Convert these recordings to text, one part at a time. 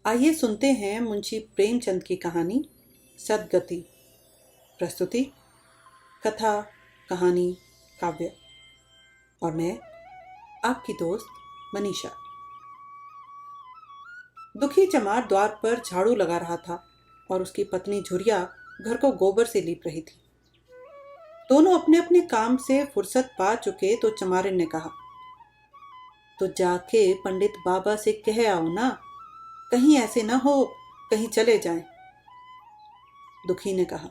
आइए सुनते हैं मुंशी प्रेमचंद की कहानी सद्गति। प्रस्तुति कथा कहानी काव्य और मैं आपकी दोस्त मनीषा। दुखी चमार द्वार पर झाड़ू लगा रहा था और उसकी पत्नी झुरिया घर को गोबर से लीप रही थी। दोनों अपने अपने काम से फुर्सत पा चुके तो चमारिन ने कहा, तो जाके पंडित बाबा से कह आओ ना, कहीं ऐसे ना हो कहीं चले जाएं। दुखी ने कहा,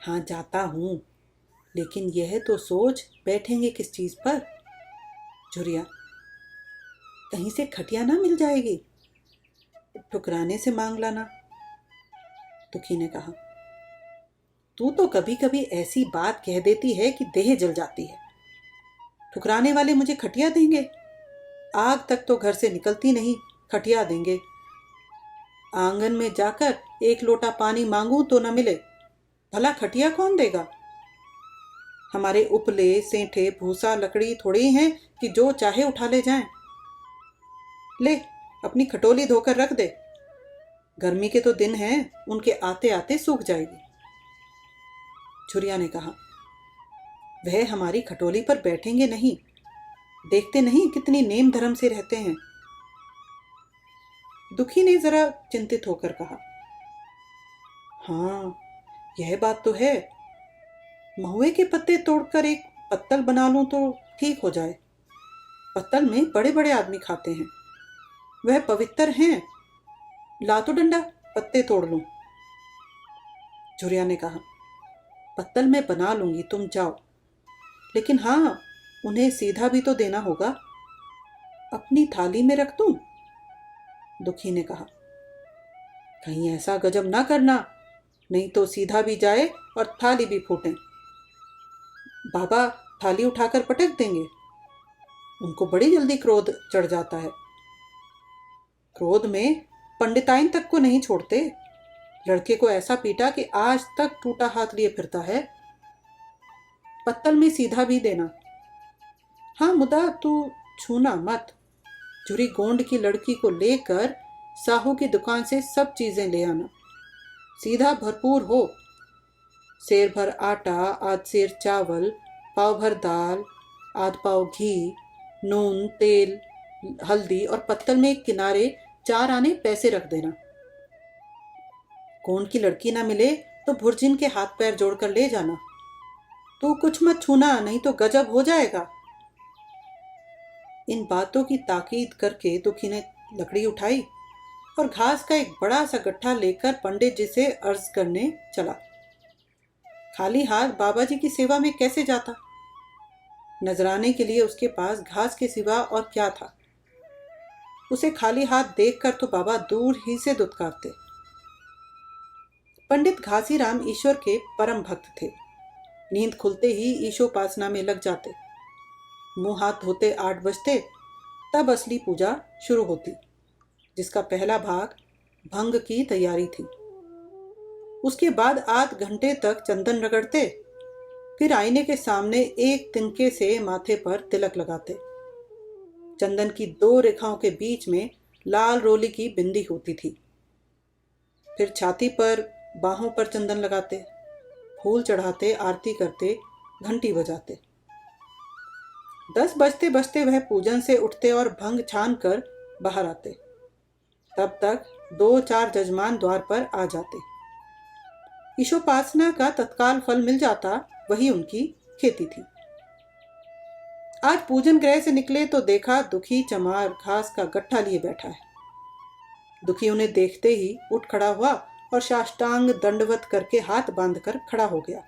हाँ जाता हूं, लेकिन यह तो सोच बैठेंगे किस चीज पर। झुरिया, कहीं से खटिया ना मिल जाएगी, ठुकराने से मांग लाना। दुखी ने कहा, तू तो कभी कभी ऐसी बात कह देती है कि देह जल जाती है। ठुकराने वाले मुझे खटिया देंगे? आग तक तो घर से निकलती नहीं, खटिया देंगे। आंगन में जाकर एक लोटा पानी मांगूं तो न मिले, भला खटिया कौन देगा? हमारे उपले सेंठे भूसा लकड़ी थोड़ी हैं कि जो चाहे उठा ले जाएं। ले अपनी खटोली धोकर रख दे, गर्मी के तो दिन हैं, उनके आते आते सूख जाएगी। झुरिया ने कहा, वह हमारी खटोली पर बैठेंगे नहीं, देखते नहीं कितनी नेम धर्म से रहते हैं। दुखी ने जरा चिंतित होकर कहा, हाँ यह बात तो है, महुए के पत्ते तोड़कर एक पत्तल बना लूं तो ठीक हो जाए। पत्तल में बड़े बड़े आदमी खाते हैं, वह पवित्र हैं, ला तो डंडा पत्ते तोड़ लूं। झुरिया ने कहा, पत्तल में बना लूंगी, तुम जाओ, लेकिन हाँ उन्हें सीधा भी तो देना होगा। अपनी थाली में रख दूं? दुखी ने कहा, कहीं ऐसा गजब ना करना, नहीं तो सीधा भी जाए और थाली भी फूटे। बाबा थाली उठाकर पटक देंगे, उनको बड़ी जल्दी क्रोध चढ़ जाता है। क्रोध में पंडिताइन तक को नहीं छोड़ते। लड़के को ऐसा पीटा कि आज तक टूटा हाथ लिए फिरता है। पत्तल में सीधा भी देना। हाँ मुदा तू छूना मत। झुरी गोंड की लड़की को लेकर साहू की दुकान से सब चीजें ले आना, सीधा भरपूर हो। सेर भर आटा, आध सेर चावल, पाव भर दाल, आध पाव घी, नून तेल हल्दी और पत्तल में किनारे 4 आने पैसे रख देना। गोंड की लड़की ना मिले तो भुर्जिन के हाथ पैर जोड़कर ले जाना। तू कुछ मत छूना, नहीं तो गजब हो जाएगा। इन बातों की ताकीद करके दुखी ने लकड़ी उठाई और घास का एक बड़ा सा गट्ठा लेकर पंडित जी से अर्ज करने चला। खाली हाथ बाबा जी की सेवा में कैसे जाता? नजराने के लिए उसके पास घास के सिवा और क्या था? उसे खाली हाथ देखकर तो बाबा दूर ही से दुत्कारते। पंडित घासीराम ईश्वर के परम भक्त थे। नींद खुलते ही ईशोपासना में लग जाते। मुंह हाथ धोते 8 बजते, तब असली पूजा शुरू होती, जिसका पहला भाग भंग की तैयारी थी। उसके बाद आध घंटे तक चंदन रगड़ते, फिर आईने के सामने एक तिनके से माथे पर तिलक लगाते। चंदन की 2 रेखाओं के बीच में लाल रोली की बिंदी होती थी। फिर छाती पर बाहों पर चंदन लगाते, फूल चढ़ाते, आरती करते, घंटी बजाते। 10 बजते बजते वह पूजन से उठते और भंग छान कर बाहर आते। तब तक 2-4 जजमान द्वार पर आ जाते। ईशोपासना का तत्काल फल मिल जाता, वही उनकी खेती थी। आज पूजन गृह से निकले तो देखा दुखी चमार घास का गट्ठा लिए बैठा है। दुखी उन्हें देखते ही उठ खड़ा हुआ और साष्टांग दंडवत करके हाथ बांधकर खड़ा हो गया।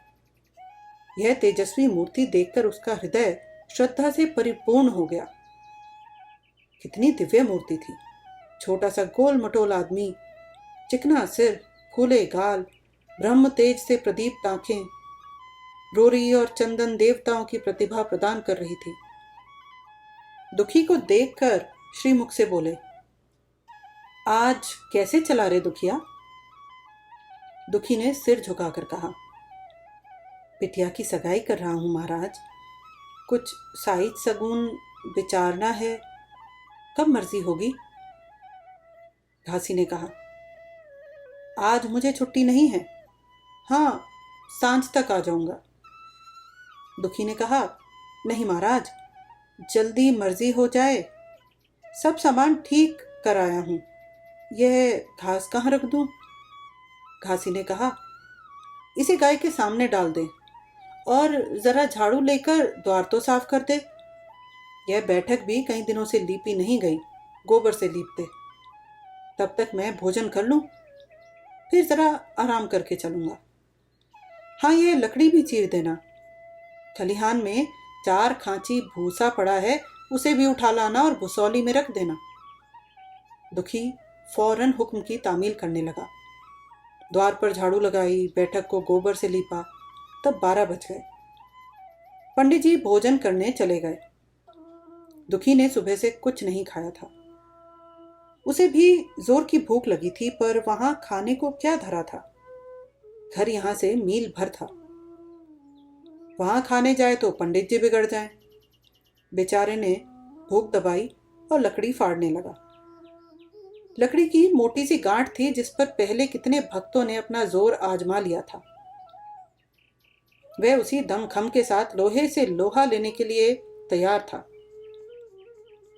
यह तेजस्वी मूर्ति देखकर उसका हृदय श्रद्धा से परिपूर्ण हो गया। कितनी दिव्य मूर्ति थी। छोटा सा गोल मटोल आदमी, चिकना सिर, फूले गाल, ब्रह्म तेज से प्रदीप्त आंखें, रोरी और चंदन देवताओं की प्रतिभा प्रदान कर रही थी। दुखी को देखकर श्रीमुख से बोले, आज कैसे चला रे दुखिया? दुखी ने सिर झुकाकर कहा, बिटिया की सगाई कर रहा हूं महाराज, कुछ साइज सगुन विचारना है, कब मर्जी होगी? घासी ने कहा। आज मुझे छुट्टी नहीं है। हाँ, सांझ तक आ जाऊंगा। दुखी ने कहा, नहीं महाराज, जल्दी मर्जी हो जाए। सब सामान ठीक कराया हूं, यह घास कहाँ रख दूं? घासी ने कहा, इसे गाय के सामने डाल दे और जरा झाड़ू लेकर द्वार तो साफ कर दे। यह बैठक भी कई दिनों से लीपी नहीं गई, गोबर से लीप दे। तब तक मैं भोजन कर लूं, फिर जरा आराम करके चलूंगा। हाँ, यह लकड़ी भी चीर देना। खलिहान में 4 खांची भूसा पड़ा है, उसे भी उठा लाना और भुसौली में रख देना। दुखी फौरन हुक्म की तामील करने लगा। द्वार पर झाड़ू लगाई, बैठक को गोबर से लीपा। तब 12 बज गए। पंडित जी भोजन करने चले गए। दुखी ने सुबह से कुछ नहीं खाया था। उसे भी जोर की भूख लगी थी, पर वहां खाने को क्या धरा था? घर यहां से मील भर था। वहां खाने जाए तो पंडित जी बिगड़ जाएं। बेचारे ने भूख दबाई और लकड़ी फाड़ने लगा। लकड़ी की मोटी सी गांठ थी जिस पर पहले कितने भक्तों ने अपना जोर आजमा लिया था। वह उसी दमखम के साथ लोहे से लोहा लेने के लिए तैयार था।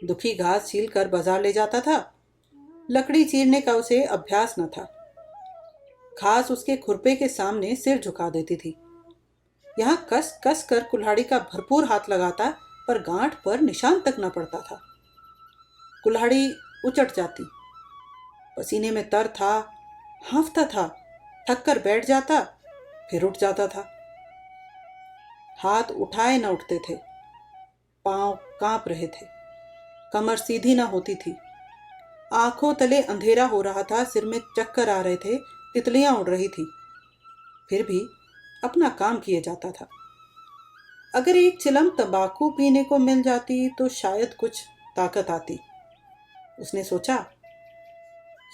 दुखी घास छील कर बाजार ले जाता था। लकड़ी चीरने का उसे अभ्यास न था। घास उसके खुरपे के सामने सिर झुका देती थी। यहां कस कस कर कुल्हाड़ी का भरपूर हाथ लगाता, पर गांठ पर निशान तक न पड़ता था। कुल्हाड़ी उचट जाती। पसीने में तर था, हांफता था, थक कर बैठ जाता, फिर उठ जाता था। हाथ उठाए न उठते थे, पांव कांप रहे थे, कमर सीधी न होती थी, आंखों तले अंधेरा हो रहा था, सिर में चक्कर आ रहे थे, तितलियां उड़ रही थी। फिर भी अपना काम किए जाता था। अगर एक चिलम तंबाकू पीने को मिल जाती तो शायद कुछ ताकत आती। उसने सोचा,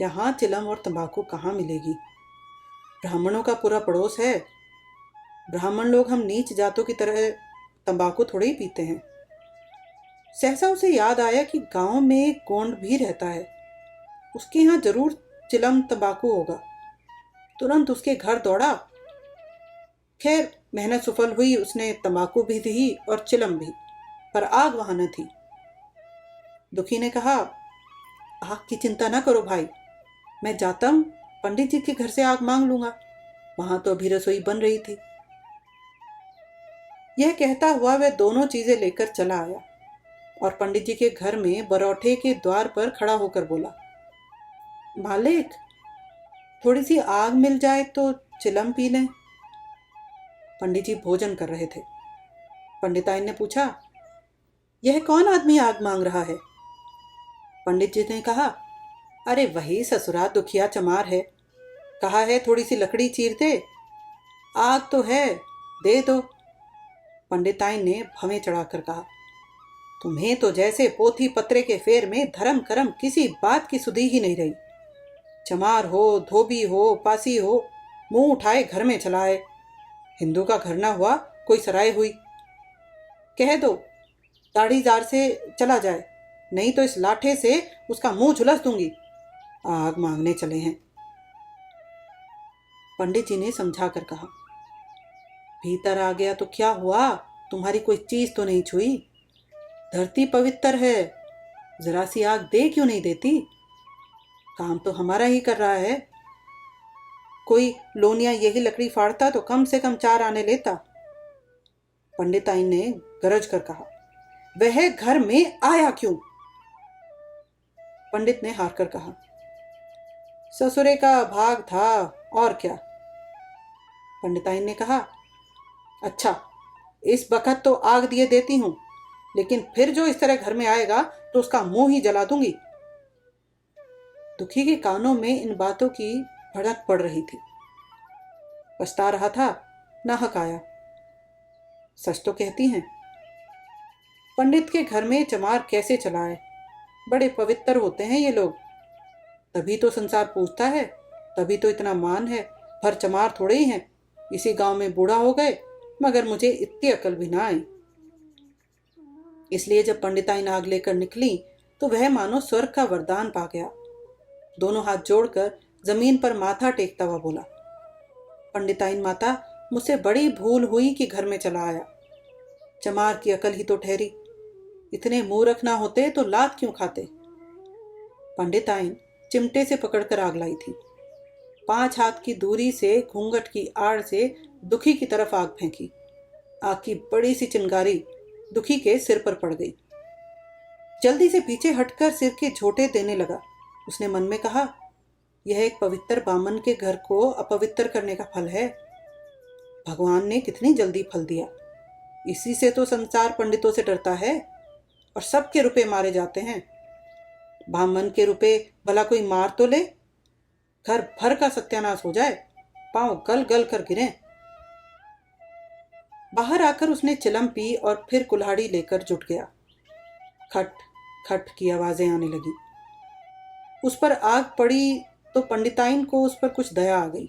यहां चिलम और तंबाकू कहाँ मिलेगी? ब्राह्मणों का पूरा पड़ोस है। ब्राह्मण लोग हम नीच जातों की तरह तंबाकू थोड़े ही पीते हैं। सहसा उसे याद आया कि गांव में एक गोंड भी रहता है, उसके यहाँ जरूर चिलम तंबाकू होगा। तुरंत उसके घर दौड़ा। खैर, मेहनत सफल हुई। उसने तंबाकू भी दी और चिलम भी, पर आग वहां न थी। दुखी ने कहा, आग की चिंता ना करो भाई, मैं जाता हूं, पंडित जी के घर से आग मांग लूंगा। वहां तो अभी रसोई बन रही थी। यह कहता हुआ वह दोनों चीजें लेकर चला आया और पंडित जी के घर में बरौठे के द्वार पर खड़ा होकर बोला, मालिक, थोड़ी सी आग मिल जाए तो चिलम पी लें। पंडित जी भोजन कर रहे थे। पंडिताइन ने पूछा, यह कौन आदमी आग मांग रहा है? पंडित जी ने कहा, अरे वही ससुरा दुखिया चमार है। कहा है थोड़ी सी लकड़ी चीर दे। आग तो है, दे दो। पंडिताइन ने भवें चढ़ाकर कहा, तुम्हें तो जैसे पोथी पत्रे के फेर में धर्म करम किसी बात की सुधी ही नहीं रही। चमार हो, धोबी हो, पासी हो, मुंह उठाए घर में चलाए। हिंदू का घर ना हुआ कोई सराय हुई। कह दो दाढ़ीदार से चला जाए, नहीं तो इस लाठे से उसका मुंह झुलस दूंगी। आग मांगने चले हैं। पंडित जी ने समझा कर कहा, भीतर आ गया तो क्या हुआ, तुम्हारी कोई चीज तो नहीं छुई। धरती पवित्र है, जरा सी आग दे क्यों नहीं देती? काम तो हमारा ही कर रहा है। कोई लोनिया यही लकड़ी फाड़ता तो कम से कम 4 आने लेता। पंडिताइन ने गरज कर कहा, वह घर में आया क्यों? पंडित ने हार कर कहा, ससुरे का भाग था, और क्या? पंडिताइन ने कहा, अच्छा, इस बखत तो आग दिए देती हूं, लेकिन फिर जो इस तरह घर में आएगा तो उसका मुंह ही जला दूंगी। दुखी के कानों में इन बातों की भड़क पड़ रही थी। पछता रहा था, नाहक आया। सच तो कहती हैं। पंडित के घर में चमार कैसे चलाए? बड़े पवित्र होते हैं ये लोग, तभी तो संसार पूछता है, तभी तो इतना मान है। भर चमार थोड़े ही हैं। इसी गांव में बूढ़ा हो गए, मगर मुझे इतनी अकल भी ना आई। इसलिए जब पंडिताइन आग लेकर निकली तो वह मानो स्वर्ग का वरदान पा गया। दोनों हाथ जोड़कर जमीन पर माथा टेकता हुआ बोला, पंडिताइन माता, मुझसे बड़ी भूल हुई कि घर में चला आया। चमार की अकल ही तो ठहरी। इतने मूर्ख ना होते तो लात क्यों खाते। पंडिताइन चिमटे से पकड़कर आग लाई थी। 5 हाथ की दूरी से घूंघट की आड़ से दुखी की तरफ आग फेंकी। आग की बड़ी सी चिंगारी दुखी के सिर पर पड़ गई। जल्दी से पीछे हटकर सिर के झोंटे देने लगा। उसने मन में कहा, यह एक पवित्र बामन के घर को अपवित्र करने का फल है। भगवान ने कितनी जल्दी फल दिया। इसी से तो संसार पंडितों से डरता है और सबके रुपए मारे जाते हैं। बामन के रुपए भला कोई मार तो ले, घर भर का सत्यानाश हो जाए, पांव गल गल कर गिरे। बाहर आकर उसने चिलम पी और फिर कुल्हाड़ी लेकर जुट गया। खट खट की आवाजें आने लगी। उस पर आग पड़ी तो पंडिताइन को उस पर कुछ दया आ गई।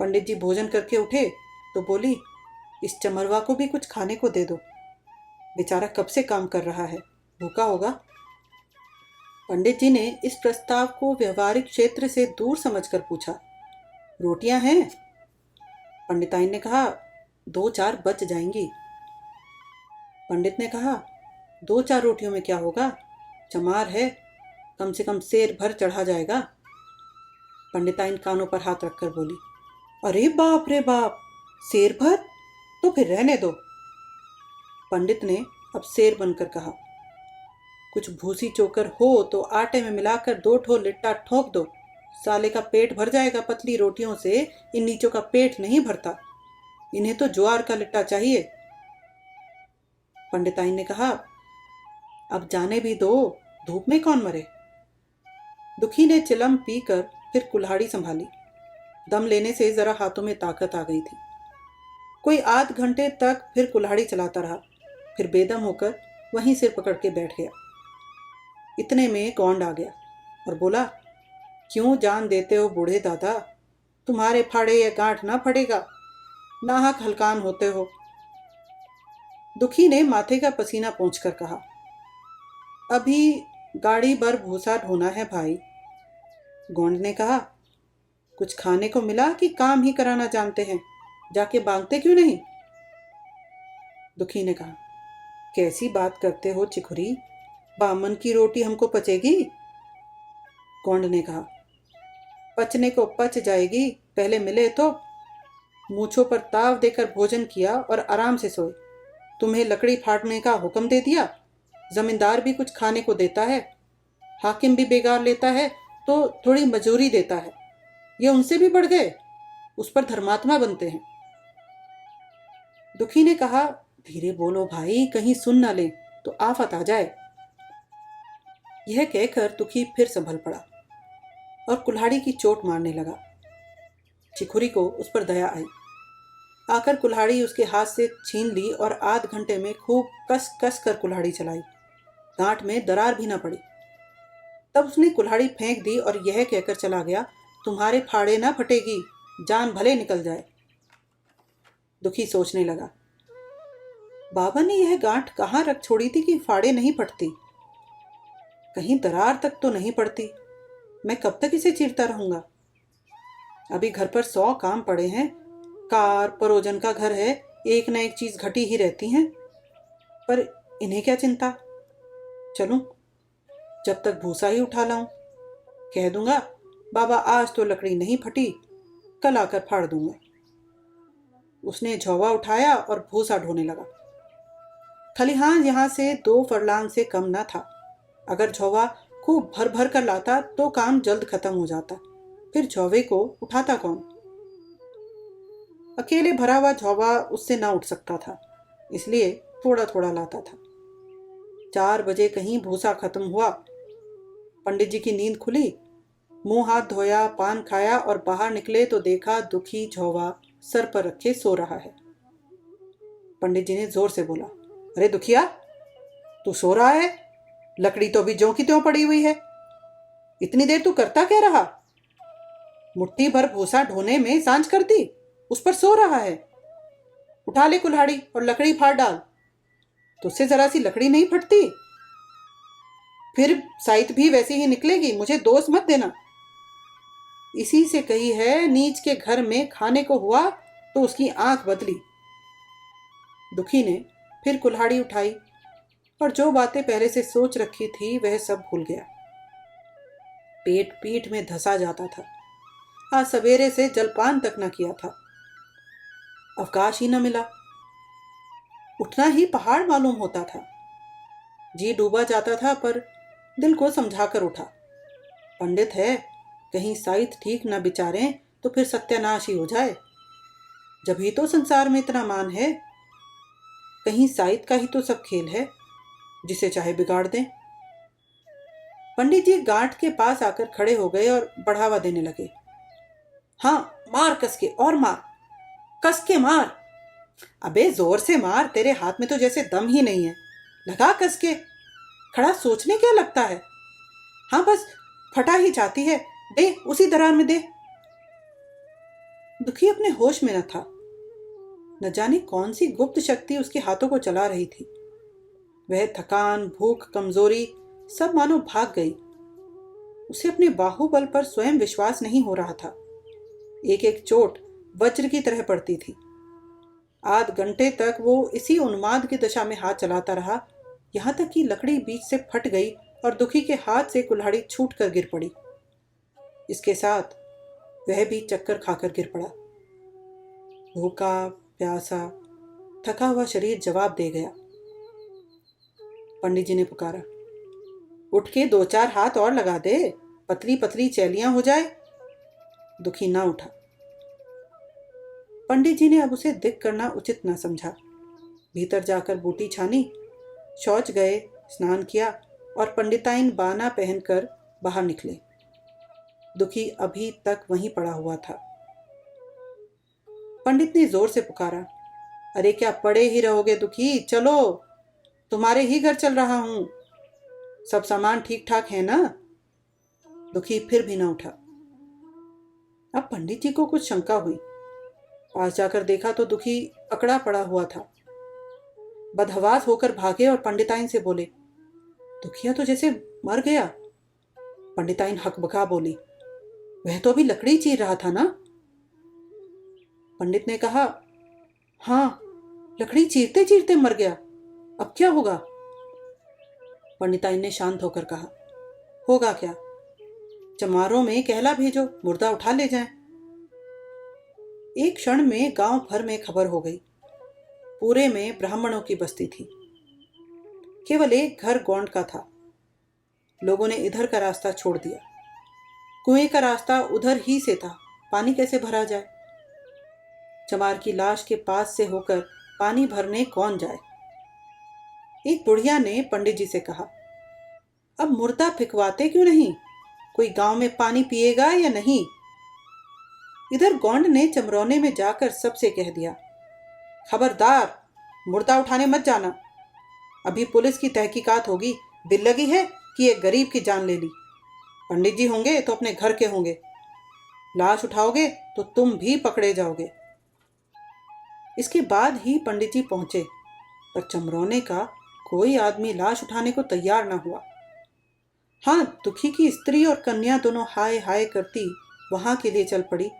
पंडित जी भोजन करके उठे तो बोली, इस चमरवा को भी कुछ खाने को दे दो। बेचारा कब से काम कर रहा है, भूखा होगा। पंडित जी ने इस प्रस्ताव को व्यवहारिक क्षेत्र से दूर समझकर पूछा, रोटियां हैं? पंडिताइन ने कहा, 2-4 बच जाएंगी। पंडित ने कहा, 2-4 रोटियों में क्या होगा, चमार है, कम से कम सेर भर चढ़ा जाएगा। पंडिताइन कानों पर हाथ रखकर बोली, अरे बाप रे बाप, सेर भर? तो फिर रहने दो। पंडित ने अब शेर बनकर कहा, कुछ भूसी चोकर हो तो आटे में मिलाकर 2 ठो लिट्टा ठोक दो, साले का पेट भर जाएगा। पतली रोटियों से इन नीचों का पेट नहीं भरता, इन्हें तो ज्वार का लिट्टा चाहिए। पंडिताइन ने कहा, अब जाने भी दो, धूप में कौन मरे। दुखी ने चिलम पीकर फिर कुल्हाड़ी संभाली। दम लेने से जरा हाथों में ताकत आ गई थी। कोई आध घंटे तक फिर कुल्हाड़ी चलाता रहा, फिर बेदम होकर वहीं सिर पकड़ के बैठ गया। इतने में गौंड आ गया और बोला, क्यों जान देते हो बूढ़े दादा, तुम्हारे फाड़े ये गांठ ना फटेगा, नाहक हलकान होते हो। दुखी ने माथे का पसीना पोंछकर कहा, अभी गाड़ी भर भूसा ढोना है भाई। गोंड ने कहा, कुछ खाने को मिला कि काम ही कराना जानते हैं, जाके बांधते क्यों नहीं। दुखी ने कहा, कैसी बात करते हो चिखुरी, बामन की रोटी हमको पचेगी। गोंड ने कहा, पचने को पच जाएगी, पहले मिले तो। मूछों पर ताव देकर भोजन किया और आराम से सोए। तुम्हें लकड़ी फाड़ने का हुक्म दे दिया। जमींदार भी कुछ खाने को देता है, हाकिम भी बेगार लेता है तो थोड़ी मजूरी देता है। ये उनसे भी बढ़ गए, उस पर धर्मात्मा बनते हैं। दुखी ने कहा, धीरे बोलो भाई, कहीं सुन ना ले तो आफत आ जाए। यह कहकर दुखी फिर संभल पड़ा और कुल्हाड़ी की चोट मारने लगा। चिखुरी को उस पर दया आई। आकर कुल्हाड़ी उसके हाथ से छीन ली और आध घंटे में खूब कस कस कर कुल्हाड़ी चलाई। गांठ में दरार भी न पड़ी। तब उसने कुल्हाड़ी फेंक दी और यह कहकर चला गया, तुम्हारे फाड़े ना फटेगी, जान भले निकल जाए। दुखी सोचने लगा, बाबा ने यह गांठ कहाँ रख छोड़ी थी कि फाड़े नहीं फटती। कहीं दरार तक तो नहीं पड़ती। मैं कब तक इसे चीरता रहूंगा। अभी घर पर 100 काम पड़े हैं। कार परोजन का घर है, एक न एक चीज घटी ही रहती हैं, पर इन्हें क्या चिंता। चलूं, जब तक भूसा ही उठा लाऊं। कह दूंगा, बाबा आज तो लकड़ी नहीं फटी, कल आकर फाड़ दूंगा। उसने झोवा उठाया और भूसा ढोने लगा। खलिहान यहां से 2 फरलांग से कम न था। अगर झोवा खूब भर भर कर लाता तो काम जल्द खत्म हो जाता। फिर झोवे को उठाता कौन। अकेले भरा हुआ झोवा उससे ना उठ सकता था, इसलिए थोड़ा थोड़ा लाता था। 4 बजे कहीं भूसा खत्म हुआ। पंडित जी की नींद खुली, मुंह हाथ धोया, पान खाया और बाहर निकले तो देखा दुखी झोवा सर पर रखे सो रहा है। पंडित जी ने जोर से बोला, अरे दुखिया, तू सो रहा है? लकड़ी तो अभी ज्यों की त्यों पड़ी हुई है। इतनी देर तू करता क्या रहा? मुट्ठी भर भूसा ढोने में सांझ कर दी, उस पर सो रहा है। उठा ले कुल्हाड़ी और लकड़ी फाड़ डाल। तुझसे जरा सी लकड़ी नहीं फटती। फिर साइत भी वैसी ही निकलेगी, मुझे दोष मत देना। इसी से कही है, नीच के घर में खाने को हुआ तो उसकी आंख बदली। दुखी ने फिर कुल्हाड़ी उठाई और जो बातें पहले से सोच रखी थी वह सब भूल गया। पेट पीठ में धंसा जाता था। आज सवेरे से जलपान तक न किया था। अवकाश ही न मिला। उठना ही पहाड़ मालूम होता था। जी डूबा जाता था पर दिल को समझाकर उठा। पंडित है, कहीं साइत ठीक न बिचारें तो फिर सत्यानाश ही हो जाए। जब ही तो संसार में इतना मान है। कहीं साइत का ही तो सब खेल है, जिसे चाहे बिगाड़ दें। पंडित जी गांठ के पास आकर खड़े हो गए और बढ़ावा देने लगे। हाँ, मार कसके और मार, कसके मार। अबे जोर से मार, तेरे हाथ में तो जैसे दम ही नहीं है। लगा कसके। खड़ा सोचने क्या लगता है। हाँ बस फटा ही जाती है, दे उसी दरार में दे। दुखी अपने होश में न था। न जाने कौन सी गुप्त शक्ति उसके हाथों को चला रही थी। वह थकान, भूख, कमजोरी सब मानो भाग गई। उसे अपने बाहुबल पर स्वयं विश्वास नहीं हो रहा था। एक एक चोट वज्र की तरह पड़ती थी। आध घंटे तक वो इसी उन्माद की दशा में हाथ चलाता रहा, यहां तक कि लकड़ी बीच से फट गई और दुखी के हाथ से कुल्हाड़ी छूट कर गिर पड़ी। इसके साथ वह भी चक्कर खाकर गिर पड़ा। भूखा प्यासा थका हुआ शरीर जवाब दे गया। पंडित जी ने पुकारा, उठ के दो चार हाथ और लगा दे, पतली पतली चैलियां हो जाए। दुखी ना उठा। पंडित जी ने अब उसे दिख करना उचित ना समझा। भीतर जाकर बूटी छानी, शौच गए, स्नान किया और पंडिताइन बाना पहनकर बाहर निकले। दुखी अभी तक वहीं पड़ा हुआ था। पंडित ने जोर से पुकारा, अरे क्या पड़े ही रहोगे दुखी, चलो, तुम्हारे ही घर चल रहा हूं। सब सामान ठीक ठाक है ना। दुखी फिर भी ना उठा। अब पंडित जी को कुछ शंका हुई। पास जाकर देखा तो दुखी अकड़ा पड़ा हुआ था। बदहवास होकर भागे और पंडिताइन से बोले, दुखिया तो जैसे मर गया। पंडिताइन हकबका बोली, वह तो अभी लकड़ी चीर रहा था ना। पंडित ने कहा, हाँ, लकड़ी चीरते चीरते मर गया, अब क्या होगा। पंडिताइन ने शांत होकर कहा, होगा क्या, चमारों में कहला भेजो, मुर्दा उठा ले जाएं। एक क्षण में गांव भर में खबर हो गई। पूरे में ब्राह्मणों की बस्ती थी। केवल एक घर गौंड का था। लोगों ने इधर का रास्ता छोड़ दिया। कुएं का रास्ता उधर ही से था, पानी कैसे भरा जाए। चमार की लाश के पास से होकर पानी भरने कौन जाए। एक बुढ़िया ने पंडित जी से कहा, अब मुर्दा फिकवाते क्यों नहीं, कोई गांव में पानी पिएगा या नहीं। इधर गौंड ने चमरौने में जाकर सबसे कह दिया, खबरदार, मुर्दा उठाने मत जाना। अभी पुलिस की तहकीकात होगी, दिल लगी है कि एक गरीब की जान ले ली। पंडित जी होंगे तो अपने घर के होंगे, लाश उठाओगे तो तुम भी पकड़े जाओगे। इसके बाद ही पंडित जी पहुंचे, पर चमरौने का कोई आदमी लाश उठाने को तैयार न हुआ। हाँ, दुखी की स्त्री और कन्या दोनों हाय हाय करती वहां के लिए चल पड़ी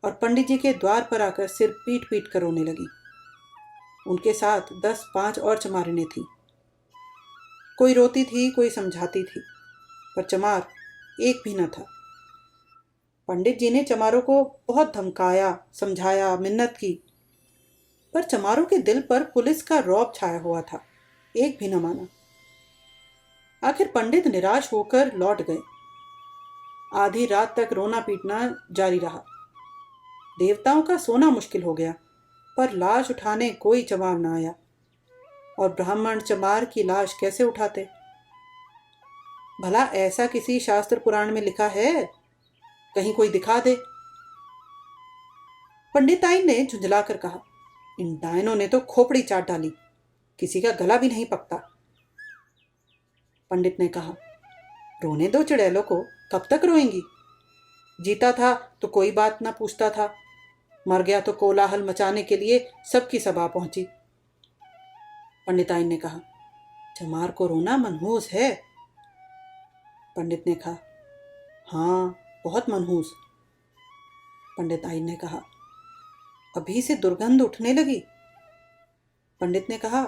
और पंडित जी के द्वार पर आकर सिर पीट पीट कर रोने लगी। उनके साथ 10-5 और चमारिनें थीं। कोई रोती थी, कोई समझाती थी, पर चमार एक भी न था। पंडित जी ने चमारों को बहुत धमकाया, समझाया, मिन्नत की, पर चमारों के दिल पर पुलिस का रौब छाया हुआ था। एक भी न माना। आखिर पंडित निराश होकर लौट गए। आधी रात तक रोना पीटना जारी रहा। देवताओं का सोना मुश्किल हो गया, पर लाश उठाने कोई चमार न आया। और ब्राह्मण चमार की लाश कैसे उठाते। भला ऐसा किसी शास्त्र पुराण में लिखा है, कहीं कोई दिखा दे। पंडिताइन ने झुंझलाकर कहा, इन डायनों ने तो खोपड़ी चाट डाली, किसी का गला भी नहीं पकता। पंडित ने कहा, रोने दो चुड़ैलों को, कब तक रोएंगी। जीता था तो कोई बात ना पूछता था, मर गया तो कोलाहल मचाने के लिए सबकी सभा पहुंची। पंडिताइन ने कहा, चमार को रोना मनहूस है, पंडित ने कहा। हाँ, बहुत मनहूस। पंडित आइन ने कहा। अभी से दुर्गंध उठने लगी। पंडित ने कहा,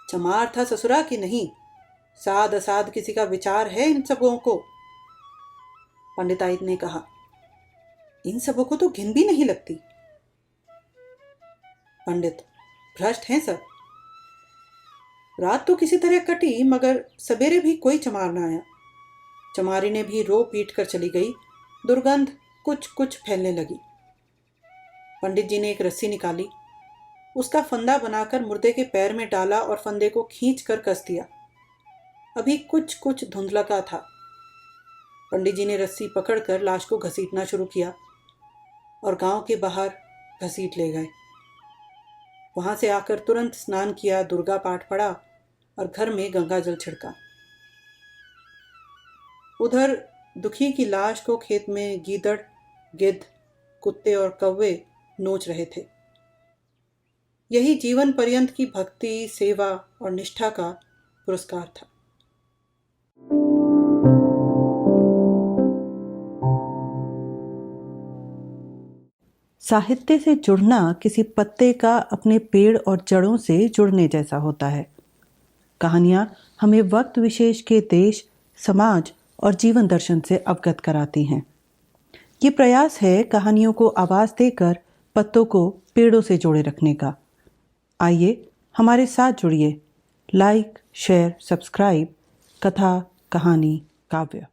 चमार था ससुरा कि नहीं? साध असाध किसी का विचार है इन सबों को? पंडित आइन ने कहा, इन सबों को तो घिन भी नहीं लगती। पंडित, भ्रष्ट हैं सब। रात तो किसी तरह कटी, मगर सवेरे भी कोई चमार न आया। चमारी ने भी रो पीट कर चली गई। दुर्गंध कुछ कुछ फैलने लगी। पंडित जी ने एक रस्सी निकाली, उसका फंदा बनाकर मुर्दे के पैर में डाला और फंदे को खींच कर कस दिया। अभी कुछ कुछ धुंधलका था। पंडित जी ने रस्सी पकड़कर लाश को घसीटना शुरू किया और गांव के बाहर घसीट ले गए। वहां से आकर तुरंत स्नान किया, दुर्गा पाठ पढ़ा और घर में गंगा जल छिड़का। उधर दुखी की लाश को खेत में गीदड़, गिद्ध, कुत्ते और कौवे नोच रहे थे। यही जीवन पर्यंत की भक्ति, सेवा और निष्ठा का पुरस्कार था। साहित्य से जुड़ना किसी पत्ते का अपने पेड़ और जड़ों से जुड़ने जैसा होता है। कहानियाँ हमें वक्त विशेष के देश, समाज और जीवन दर्शन से अवगत कराती हैं। ये प्रयास है कहानियों को आवाज़ देकर पत्तों को पेड़ों से जोड़े रखने का। आइए हमारे साथ जुड़िए। Like, share, subscribe. कथा, कहानी, काव्य।